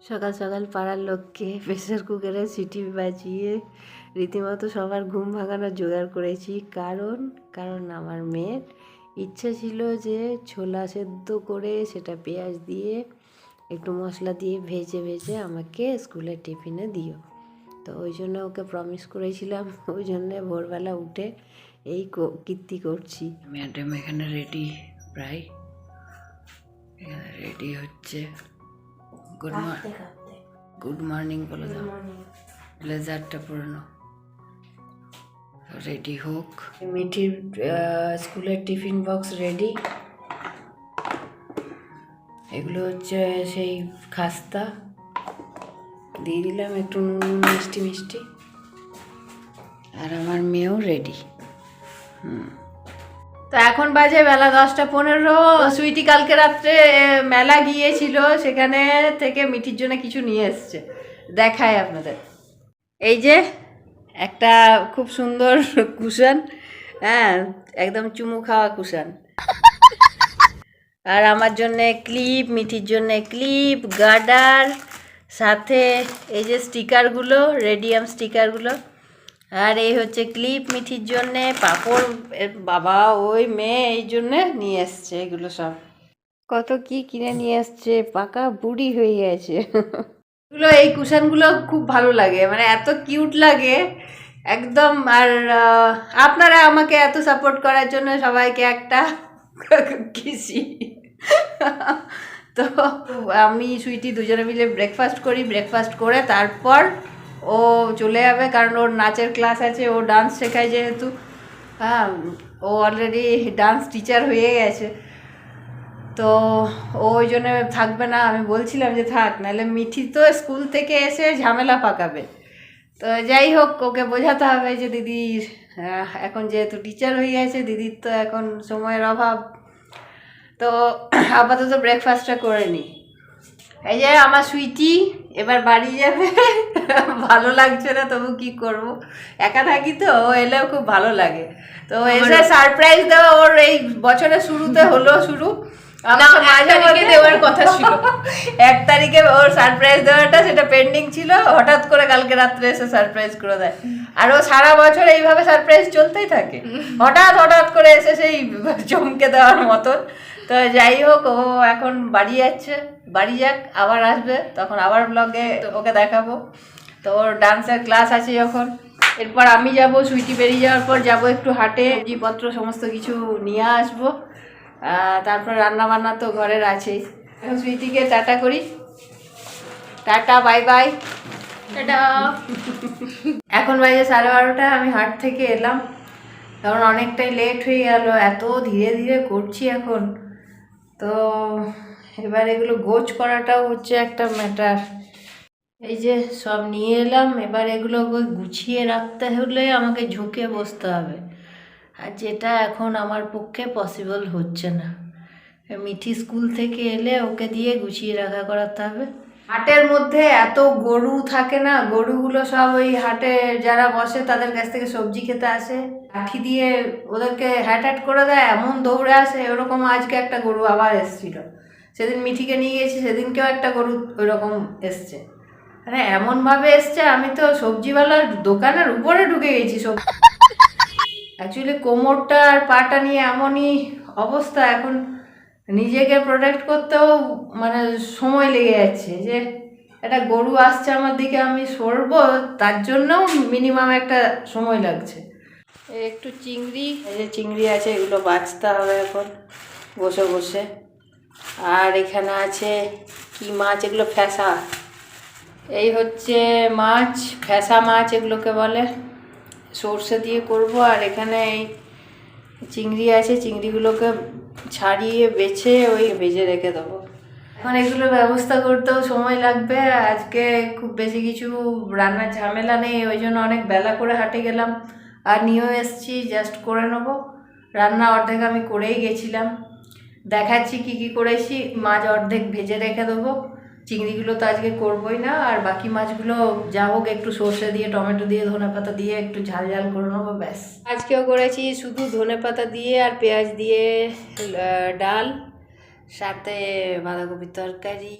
সকাল সকাল পাড়ার লোককে প্রেসার কুকারে সিটি বাজিয়ে রীতিমতো সবার ঘুম ভাঙানোর জোগাড় করেছি। কারণ আমার মেয়ের ইচ্ছা ছিল যে ছোলা সেদ্ধ করে সেটা পেঁয়াজ দিয়ে একটু মশলা দিয়ে ভেজে ভেজে আমাকে স্কুলের টিফিনে দিও। তো ওই জন্য ওকে প্রমিস করেছিলাম, ওই জন্যে ভোরবেলা উঠে এই কীর্তি করছি। ম্যাডাম এখানে রেডি, প্রায় এখানে রেডি হচ্ছে। গুড মর্নিং বলে দাও, ব্লেজারটা পুরনো রেডি হোক। মিঠির স্কুলের টিফিন বক্স রেডি। এগুলো হচ্ছে সেই খাস্তা, দিয়ে দিলাম একটু নুন মিষ্টি মিষ্টি। আর আমার মেয়েও রেডি। তো এখন বাজে বেলা 10:15। সুইটি কালকে রাত্রে মেলা গিয়েছিল, সেখানে থেকে মিঠির জন্য কিছু নিয়ে এসছে, দেখায় আপনাদের। এই যে একটা খুব সুন্দর কুশন, হ্যাঁ একদম চুমু খাওয়া কুশন। আর আমার জন্যে ক্লিপ, মিঠির জন্যে ক্লিপ, গার্ডার, সাথে এই যে স্টিকারগুলো, রেডিয়াম স্টিকারগুলো। আর এই হচ্ছে ক্লিপ মিঠির জন্যে, পাঁপড় বাবা ওই মেয়ে এই জন্যে নিয়ে এসছে এগুলো সব। কত কি কিনে নিয়ে এসছে, পাকা বুড়ি হয়ে গেছে। এগুলো এই কুশনগুলো খুব ভালো লাগে, মানে এত কিউট লাগে একদম। আর আপনারা আমাকে এত সাপোর্ট করার জন্য সবাইকে একটা কিসি। তো আমি সুইটি দুজনে মিলে ব্রেকফাস্ট করি, ব্রেকফাস্ট করে তারপর ও চলে যাবে, কারণ ওর নাচের ক্লাস আছে, ও ডান্স শেখায় যেহেতু। হ্যাঁ, ও অলরেডি ডান্স টিচার হয়ে গেছে, তো ও ওই জন্য থাকবে না। আমি বলছিলাম যে থাক, নাহলে মিঠি তো স্কুল থেকে এসে ঝামেলা পাকাবে। তো যাই হোক, ওকে বোঝাতে হবে যে দিদি এখন যেহেতু টিচার হয়ে গেছে, দিদির তো এখন সময়ের অভাব। তো আপাতত ব্রেকফাস্টটা করে নিই। এই যে আমার সুইটি এবার বাড়ি যাবে। ভালো লাগছে না, তবু কি করব, একা থাকি তো, ও এলেও খুব ভালো লাগে। তো এসে সারপ্রাইজ দেওয়া ওর এই বছরের শুরুতে হলো শুরু। দেওয়ার কথা ছিল 1 তারিখে, ওর সারপ্রাইজ দেওয়াটা সেটা পেন্ডিং ছিল, হঠাৎ করে কালকে রাত্রে এসে সারপ্রাইজ করে দেয়। আর ও সারা বছর এইভাবে সারপ্রাইজ চলতেই থাকে, হঠাৎ করে এসে সেই চমকে দেওয়ার মতন। তো যাই হোক, ও এখন বাড়ি যাচ্ছে, বাড়ি যাক, আবার আসবে, তখন আবার ব্লগে ওকে দেখাবো। তো ওর ডান্সের ক্লাস আছে যখন, এরপর আমি যাব, সুইটি বেরিয়ে যাওয়ার পর যাব একটু হাটে, সবজিপত্র সমস্ত কিছু নিয়ে আসবো। তারপর রান্না বান্না তো ঘরের আছেই। এখন সুইটিকে টাটা করি, টাটা বাই বাই টাটা। এখন বাজে 12:30, আমি হাট থেকে এলাম, কারণ অনেকটাই লেট হয়ে গেল, এত ধীরে ধীরে করছি এখন। তো এবার এগুলো গোছ করাটাও হচ্ছে একটা ম্যাটার। এই যে সব নিয়ে এলাম, এবার এগুলো গুছিয়ে রাখতে হলে আমাকে ঝুঁকে বসতে হবে, আর যেটা এখন আমার পক্ষে পসিবল হচ্ছে না। মিঠি স্কুল থেকে এলে ওকে দিয়ে গুছিয়ে রাখা করাতে হবে। হাটের মধ্যে এত গরু থাকে না, গরুগুলো সব ওই হাটে যারা বসে তাদের কাছ থেকে সবজি খেতে আসে, লাঠি দিয়ে ওদেরকে হ্যাট করে দেয়, এমন দৌড়ে আসে। ওরকম আজকে একটা গরু আবার এসছিল, সেদিন মিঠিকে নিয়ে গেছি, সেদিনকেও একটা গরু ওই রকম এসছে। মানে এমনভাবে এসছে, আমি তো সবজিওয়ালার দোকানের উপরে ঢুকে গেছি সব। অ্যাকচুয়ালি কোমরটা আর পাটা নিয়ে এমনই অবস্থা এখন, নিজেকে প্রোটেক্ট করতেও মানে সময় লেগে যাচ্ছে। যে একটা গরু আসছে আমার দিকে, আমি সরবো, তার জন্যও মিনিমাম একটা সময় লাগছে। একটু চিংড়ি, এই যে চিংড়ি আছে, এগুলো বাছতে হবে এখন বসে বসে। আর এখানে আছে কি মাছ, এগুলো ফ্যাসা, এই হচ্ছে মাছ, ফ্যাসা মাছ এগুলোকে বলে, সর্ষে দিয়ে করব। আর এখানে এই চিংড়ি আছে, চিংড়িগুলোকে ছাড়িয়ে বেছে ওই ভেজে রেখে দেবো। এখন এগুলো ব্যবস্থা করতেও সময় লাগবে। আজকে খুব বেশি কিছু রান্নার ঝামেলা নেই, ওই জন্য অনেক বেলা করে হাটে গেলাম আর নিয়েও এসছি, জাস্ট করে নেবো। রান্না অর্ধেক আমি করেই গেছিলাম, দেখাচ্ছি কি কি করেছি। মাছ অর্ধেক ভেজে রেখে দেবো, চিংড়িগুলো তো আজকে করবোই না, আর বাকি মাছগুলো যা হোক একটু সর্ষে দিয়ে, টমেটো দিয়ে, ধনেপাতা দিয়ে একটু ঝাল ঝাল করে নেবো, ব্যাস। আজকেও করেছি শুধু ধনেপাতা দিয়ে আর পেঁয়াজ দিয়ে ডাল, সাথে বাঁধাকপির তরকারি।